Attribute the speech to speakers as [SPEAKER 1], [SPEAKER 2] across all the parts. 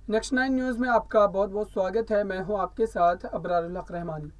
[SPEAKER 1] Next 9 news में आपका बहुत बहुत स्वागत है। मैं हूं आपके साथ अबरारुल हक रहमानी।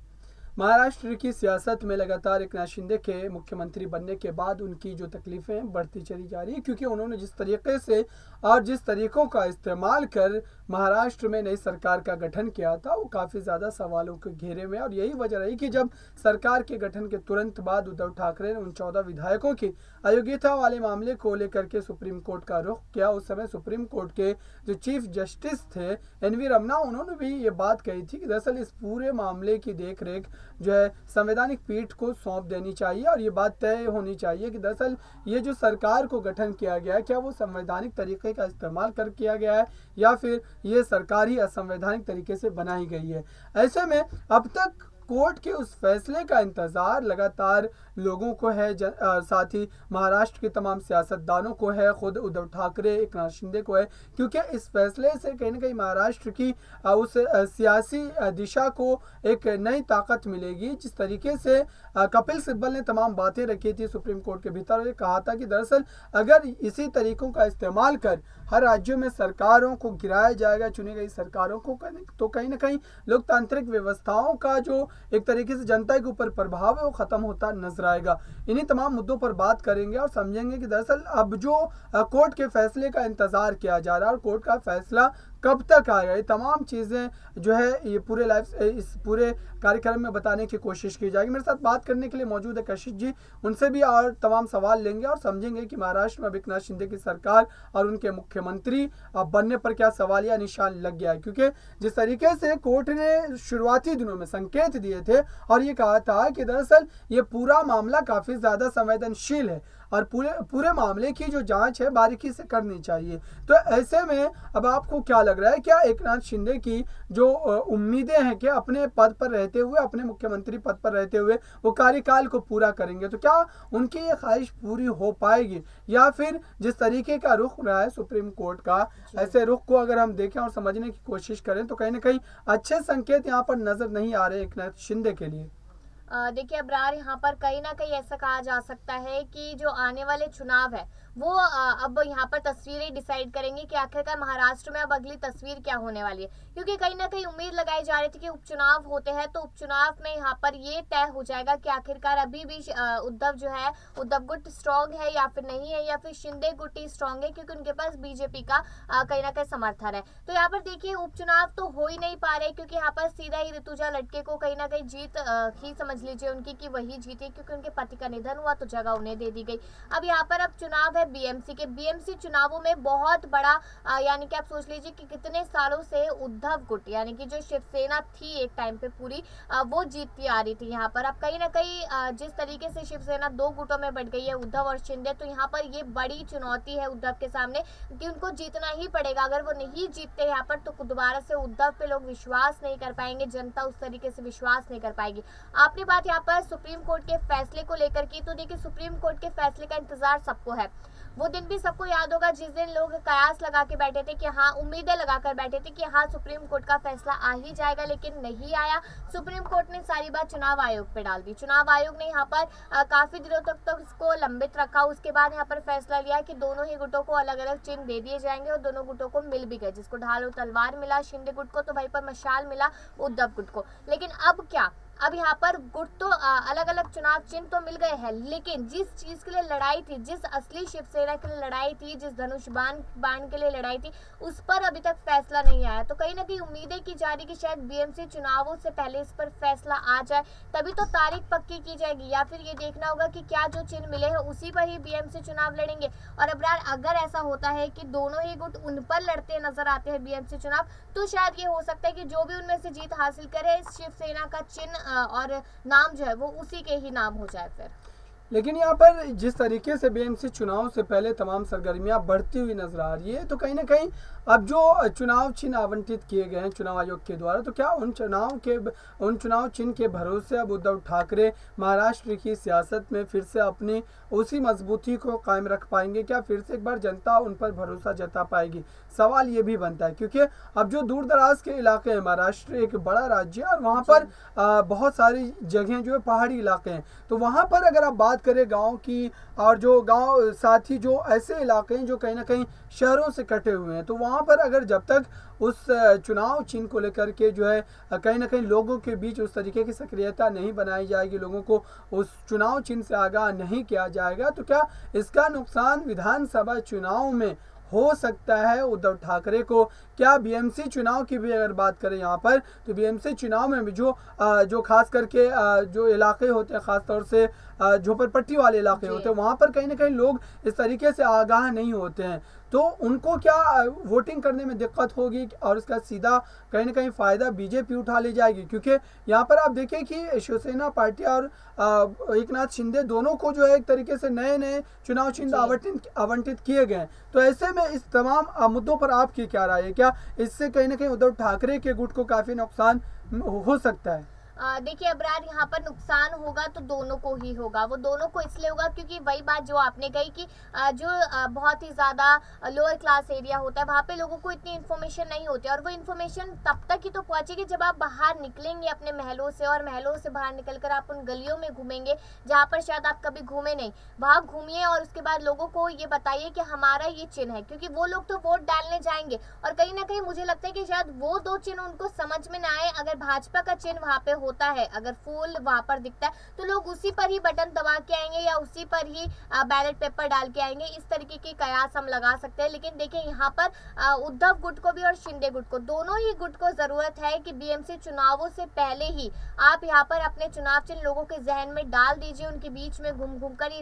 [SPEAKER 1] महाराष्ट्र की सियासत में लगातार एकनाथ शिंदे के मुख्यमंत्री बनने के बाद उनकी जो तकलीफ़ें बढ़ती चली जा रही है, क्योंकि उन्होंने जिस तरीके से और जिस तरीक़ों का इस्तेमाल कर महाराष्ट्र में नई सरकार का गठन किया था, वो काफ़ी ज़्यादा सवालों के घेरे में। और यही वजह रही कि जब सरकार के गठन के तुरंत बाद उद्धव ठाकरे ने उन 14 विधायकों की अयोग्यता वाले मामले को लेकर के सुप्रीम कोर्ट का रुख किया। उस समय सुप्रीम कोर्ट के जो चीफ जस्टिस थे एनवी रमन्ना, उन्होंने भी ये बात कही थी कि दरअसल इस पूरे मामले की देखरेख जो है संवैधानिक पीठ को सौंप देनी चाहिए और ये बात तय होनी चाहिए कि दरअसल ये जो सरकार को गठन किया गया है, क्या वो संवैधानिक तरीके का इस्तेमाल कर किया गया है या फिर ये सरकार ही असंवैधानिक तरीके से बनाई गई है। ऐसे में अब तक कोर्ट के उस फैसले का इंतज़ार लगातार लोगों को है, साथ ही महाराष्ट्र के तमाम सियासतदानों को है, खुद उद्धव ठाकरे एकनाथ शिंदे को है, क्योंकि इस फैसले से कहीं ना कहीं महाराष्ट्र की उस सियासी दिशा को एक नई ताकत मिलेगी। जिस तरीके से कपिल सिब्बल ने तमाम बातें रखी थी सुप्रीम कोर्ट के भीतर, और कहा था कि दरअसल अगर इसी तरीकों का इस्तेमाल कर हर राज्यों में सरकारों को गिराया जाएगा, चुनी गई सरकारों को, तो कहीं ना कहीं लोकतांत्रिक व्यवस्थाओं का जो एक तरीके से जनता के ऊपर प्रभाव है वो खत्म होता नजर आएगा। इन्हीं तमाम मुद्दों पर बात करेंगे और समझेंगे कि दरअसल अब जो कोर्ट के फैसले का इंतजार किया जा रहा है और कोर्ट का फैसला कब तक आएगा, ये तमाम चीज़ें जो है ये पूरे इस पूरे कार्यक्रम में बताने की कोशिश की जाएगी। मेरे साथ बात करने के लिए मौजूद है कशिश जी, उनसे भी और तमाम सवाल लेंगे और समझेंगे कि महाराष्ट्र में एकनाथ शिंदे की सरकार और उनके मुख्यमंत्री बनने पर क्या सवालिया निशान लग गया है। क्योंकि जिस तरीके से कोर्ट ने शुरुआती दिनों में संकेत दिए थे और ये कहा था कि दरअसल ये पूरा मामला काफ़ी ज़्यादा संवेदनशील है और पूरे मामले की जो जांच है बारीकी से करनी चाहिए, तो ऐसे में अब आपको क्या लग रहा है, क्या एकनाथ शिंदे की जो उम्मीदें हैं कि अपने पद पर रहते हुए, अपने मुख्यमंत्री पद पर रहते हुए वो कार्यकाल को पूरा करेंगे, तो क्या उनकी ये ख्वाहिश पूरी हो पाएगी या फिर जिस तरीके का रुख रहा है सुप्रीम कोर्ट का, ऐसे रुख को अगर हम देखें और समझने की कोशिश करें तो कहीं ना कहीं अच्छे संकेत यहाँ पर नजर नहीं आ रहे एकनाथ शिंदे के लिए।
[SPEAKER 2] देखिए अब्रार, यहाँ पर कहीं ना कहीं ऐसा कहा जा सकता है कि जो आने वाले चुनाव है वो अब यहाँ पर तस्वीरें डिसाइड करेंगे कि आखिरकार महाराष्ट्र में अब अगली तस्वीर क्या होने वाली है। क्योंकि कहीं ना कहीं उम्मीद लगाई जा रही थी कि उपचुनाव होते हैं तो उपचुनाव में यहाँ पर ये तय हो जाएगा कि आखिरकार अभी भी उद्धव जो है, उद्धव गुट स्ट्रांग है या फिर नहीं है, या फिर शिंदे गुट ही स्ट्रांग है, क्योंकि उनके पास बीजेपी का कहीं ना कहीं समर्थन है। तो यहाँ पर देखिए उपचुनाव तो हो ही नहीं पा रहे, क्योंकि यहाँ पर सीधा ही ऋतुजा लटके को कहीं ना कहीं जीत ही समझ लीजिए उनकी कि वही जीती, क्योंकि उनके पति का निधन हुआ तो जगह उन्हें दे दी गई। अब यहाँ पर अब चुनाव है बीएमसी के। बीएमसी चुनावों में बहुत बड़ा यानी कि आप सोच लीजिए कि कितने सालों से उद्धव गुट यानी कि जो शिवसेना थी एक टाइम पे पूरी वो जीतती आ रही थी यहाँ पर। अब कहीं ना कहीं जिस तरीके से शिवसेना दो गुटों में बढ़ गई है, उद्धव और शिंदे, तो यहाँ पर ये बड़ी चुनौती है उद्धव के सामने कि उनको जीतना ही पड़ेगा। अगर वो नहीं जीतते यहाँ पर तो दोबारा से उद्धव पे लोग विश्वास नहीं कर पाएंगे, जनता उस तरीके से विश्वास नहीं कर पाएगी। आपने बात यहाँ पर सुप्रीम कोर्ट के फैसले को लेकर की, तो देखिए सुप्रीम कोर्ट के फैसले का इंतजार सबको है। वो दिन भी सबको याद होगा जिस दिन लोग कयास लगा के बैठे थे कि हाँ, उम्मीदें लगाकर बैठे थे कि हाँ सुप्रीम कोर्ट का फैसला आ ही जाएगा, लेकिन नहीं आया। सुप्रीम कोर्ट ने सारी बात चुनाव आयोग पे डाल दी। चुनाव आयोग ने यहाँ पर काफी दिनों तक तो इसको लंबित रखा। उसके बाद यहाँ पर फैसला लिया कि दोनों ही गुटों को अलग अलग चिन्ह दे दिए जाएंगे और दोनों गुटों को मिल भी गए। जिसको ढाल और तलवार मिला शिंदे गुट को, तो वहीं पर मशाल मिला उद्धव गुट को। लेकिन अब क्या, अब यहाँ पर गुट तो अलग अलग चुनाव चिन्ह तो मिल गए हैं, लेकिन जिस चीज के लिए लड़ाई थी, जिस असली शिवसेना के लिए लड़ाई थी, जिस धनुष बाण के लिए लड़ाई थी, उस पर अभी तक फैसला नहीं आया। तो कहीं ना कहीं उम्मीदें की जा रही कि शायद बीएमसी चुनावों से पहले इस पर फैसला आ जाए, तभी तो तारीख पक्की की जाएगी, या फिर ये देखना होगा कि क्या जो चिन्ह मिले हैं उसी पर ही बीएमसी चुनाव लड़ेंगे। और अगर ऐसा होता है कि दोनों ही गुट उन पर लड़ते नजर आते हैं बीएमसी चुनाव, तो शायद ये हो सकता है कि जो भी उनमें से जीत हासिल करे शिवसेना का चिन्ह और नाम जो है वो उसी के ही नाम हो जाए फिर।
[SPEAKER 1] लेकिन यहाँ पर जिस तरीके से बीएमसी चुनाव से पहले तमाम सरगर्मियाँ बढ़ती हुई नजर आ रही है, तो कहीं ना कहीं अब जो चुनाव चिन्ह आवंटित किए गए हैं चुनाव आयोग के द्वारा, तो क्या उन चुनाव चिन्ह के भरोसे अब उद्धव ठाकरे महाराष्ट्र की सियासत में फिर से अपनी उसी मजबूती को कायम रख पाएंगे? क्या फिर से एक बार जनता उन पर भरोसा जता पाएगी? सवाल ये भी बनता है, क्योंकि अब जो दूर दराज के इलाके हैं, महाराष्ट्र एक बड़ा राज्य है और वहाँ पर बहुत सारी जगहें जो है पहाड़ी इलाके हैं, तो वहाँ पर अगर आप बात बात करें गांव की, और जो गांव साथ ही जो ऐसे इलाके हैं जो कहीं ना कहीं शहरों से कटे हुए हैं, तो वहां पर अगर जब तक उस चुनाव चिन्ह को लेकर के जो है कहीं ना कहीं लोगों के बीच उस तरीके की सक्रियता नहीं बनाई जाएगी, लोगों को उस चुनाव चिन्ह से आगाह नहीं किया जाएगा, तो क्या इसका नुकसान विधानसभा चुनाव में हो सकता है उद्धव ठाकरे को? क्या बीएमसी चुनाव की भी अगर बात करें यहाँ पर, तो बीएमसी चुनाव में भी जो खास करके जो इलाके होते हैं, खास तौर से झोपड़पट्टी वाले इलाके होते हैं, वहाँ पर कहीं ना कहीं लोग इस तरीके से आगाह नहीं होते हैं, तो उनको क्या वोटिंग करने में दिक्कत होगी और इसका सीधा कहीं ना कहीं फ़ायदा बीजेपी उठा ले जाएगी? क्योंकि यहाँ पर आप देखें कि शिवसेना पार्टी और एकनाथ शिंदे दोनों को जो है एक तरीके से नए नए चुनाव चिन्ह आवंटित किए गए। तो ऐसे में इस तमाम मुद्दों पर आपकी क्या राय है? क्या इससे कहीं ना कहीं उद्धव ठाकरे के गुट को काफ़ी नुकसान हो सकता है?
[SPEAKER 2] देखिए अबरार, यहाँ पर नुकसान होगा तो दोनों को ही होगा। वो दोनों को इसलिए होगा क्योंकि वही बात जो आपने कही कि जो बहुत ही ज़्यादा लोअर क्लास एरिया होता है वहाँ पे लोगों को इतनी इन्फॉर्मेशन नहीं होती, और वो इन्फॉर्मेशन तब तक ही तो पहुँचेगी जब आप बाहर निकलेंगे अपने महलों से, और महलों से बाहर निकलकर आप उन गलियों में घूमेंगे जहाँ पर शायद आप कभी घूमे नहीं। वहाँ घूमिए और उसके बाद लोगों को ये बताइए कि हमारा ये चिन्ह है, क्योंकि वो लोग तो वोट डालने जाएंगे और कहीं ना कहीं मुझे लगता है कि शायद वो दो चिन्ह उनको समझ में ना आए। अगर भाजपा का चिन्ह वहाँ पे होता है, अगर फूल वहां पर दिखता है, तो लोग उसी पर ही बटन दबा के आएंगे या उसी पर ही बैलेट पेपर डाल के आएंगे। इस तरीके की कयास हम लगा सकते हैं। लेकिन देखिए यहाँ पर उद्धव गुट को भी और शिंदे गुट को, दोनों ही गुट को जरूरत है कि बीएमसी चुनावों से पहले ही आप यहाँ पर अपने चुनाव चिन्ह लोगों के जहन में डाल दीजिए। उनके बीच में घूम घूम कर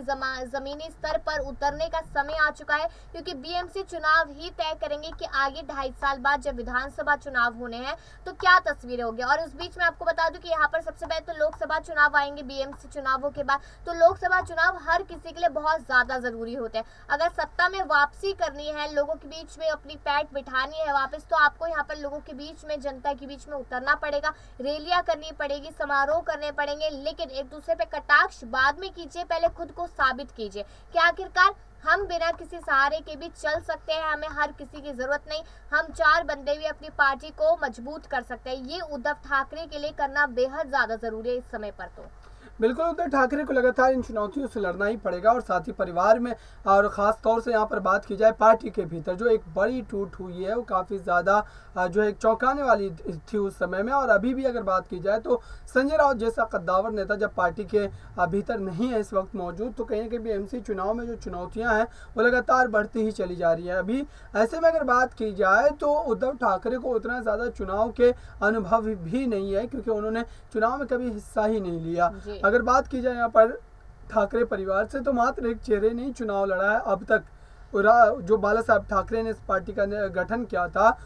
[SPEAKER 2] जमीनी स्तर पर उतरने का समय आ चुका है, क्योंकि बीएमसी चुनाव ही तय करेंगे कि आगे 2.5 साल बाद जब विधानसभा चुनाव होने हैं तो क्या तस्वीरें होगी। और उस बीच में आपको बता दूं कि यहाँ पर सबसे पहले तो लोकसभा चुनाव आएंगे बीएमसी चुनावों के बाद। तो लोकसभा चुनाव हर किसी के लिए बहुत ज्यादा जरूरी होते हैं। अगर सत्ता में वापसी करनी है, लोगों के बीच में अपनी पैठ बिठानी है वापस, तो आपको यहाँ पर लोगों के बीच में, जनता के बीच में उतरना पड़ेगा, रैलियां करनी पड़ेगी, समारोह करने पड़ेंगे। लेकिन एक दूसरे पे कटाक्ष बाद में कीजिए, पहले खुद को साबित कीजिए कि आखिरकार हम बिना किसी सहारे के भी चल सकते हैं, हमें हर किसी की जरूरत नहीं, हम 4 बंदे भी अपनी पार्टी को मजबूत कर सकते हैं। ये उद्धव ठाकरे के लिए करना बेहद ज्यादा जरूरी है इस समय पर। तो
[SPEAKER 1] बिल्कुल उद्धव ठाकरे को लगातार इन चुनौतियों से लड़ना ही पड़ेगा, और साथ ही परिवार में, और ख़ास तौर से यहाँ पर बात की जाए पार्टी के भीतर जो एक बड़ी टूट हुई है, वो काफ़ी ज़्यादा जो एक चौंकाने वाली थी उस समय में। और अभी भी अगर बात की जाए तो संजय राउत जैसा कद्दावर नेता जब पार्टी के भीतर नहीं है इस वक्त मौजूद, तो कहीं ना कहीं बीएमसी चुनाव में जो चुनौतियाँ हैं वो लगातार बढ़ती ही चली जा रही है। अभी ऐसे में अगर बात की जाए तो उद्धव ठाकरे को उतना ज़्यादा चुनाव के अनुभव भी नहीं है, क्योंकि उन्होंने चुनाव में कभी हिस्सा ही नहीं लिया। अगर बात की जाए यहाँ पर ठाकरे परिवार से, तो मात्र एक चेहरे ने चुनाव लड़ा है अब तक। जो बाला साहब ठाकरे ने इस पार्टी का गठन किया था,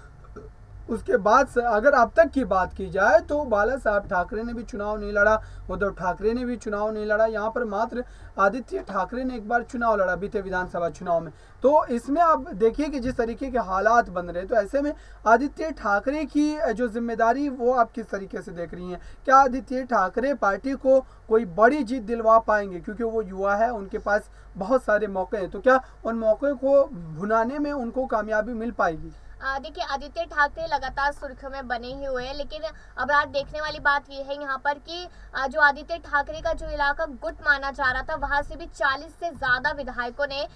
[SPEAKER 1] उसके बाद से अगर अब तक की बात की जाए तो बाला साहब ठाकरे ने भी चुनाव नहीं लड़ा, उद्धव ठाकरे ने भी चुनाव नहीं लड़ा। यहाँ पर मात्र आदित्य ठाकरे ने एक बार चुनाव लड़ा बीते विधानसभा चुनाव में। तो इसमें आप देखिए कि जिस तरीके के हालात बन रहे, तो ऐसे में आदित्य ठाकरे की जो जिम्मेदारी वो आप किस तरीके से देख रही हैं? क्या आदित्य ठाकरे पार्टी को कोई बड़ी जीत दिलवा पाएंगे? क्योंकि वो युवा है, उनके पास बहुत सारे मौके हैं, तो क्या उन मौके को भुनाने में उनको कामयाबी मिल पाएगी?
[SPEAKER 2] देखिए आदित्य ठाकरे लगातार सुर्खियों में बने ही हुए हैं, लेकिन अब रात देखने वाली बात यह है यहाँ पर कि जो आदित्य ठाकरे का जो इलाका गुट माना जा रहा था, वहां से भी 40 से ज्यादा विधायकों ने,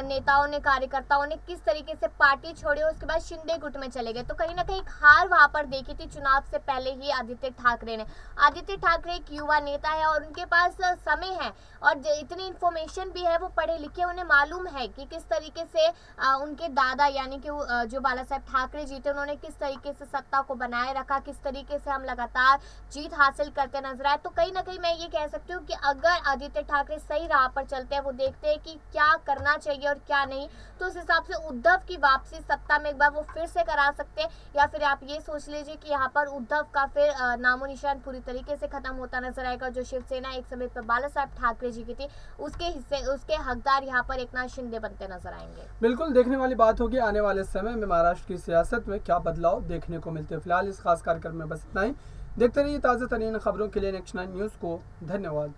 [SPEAKER 2] नेताओं ने, कार्यकर्ताओं ने किस तरीके से पार्टी छोड़ी और उसके बाद शिंदे गुट में चले गए। तो कहीं ना कहीं हार वहां पर देखी थी चुनाव से पहले ही आदित्य ठाकरे ने। आदित्य ठाकरे एक युवा नेता है और उनके पास समय है और इतनी इन्फॉर्मेशन भी है, वो पढ़े लिखे, उन्हें मालूम है कि किस तरीके से उनके दादा यानी कि जो बाला ठाकरे जी थे, उन्होंने किस तरीके से सत्ता को बनाए रखा, किस तरीके से हम लगातार जीत हासिल करते नजर आए। तो कहीं ना कहीं मैं ये कह सकती हूँ कि अगर आदित्य ठाकरे सही राह पर चलते हैं, वो देखते हैं कि क्या करना चाहिए और क्या नहीं, तो उस हिसाब से उद्धव की वापसी सत्ता में एक बार वो फिर से करा सकते हैं। या फिर आप ये सोच लीजिए कि यहाँ पर उद्धव का फिर नामो निशान पूरी तरीके से खत्म होता नजर आएगा। जो शिवसेना एक समय पर बाला साहब ठाकरे जी की थी, उसके हिस्से, उसके हकदार यहाँ पर एकनाथ शिंदे बनते नजर आएंगे।
[SPEAKER 1] बिल्कुल देखने वाली बात होगी आने वाले समय में महाराष्ट्र की सियासत में क्या बदलाव देखने को मिलते हैं। फिलहाल इस खास कार्यक्रम में बस इतना ही। देखते रहिए ताज़ा तरीन खबरों के लिए नेक्स्ट 9 न्यूज़ को। धन्यवाद।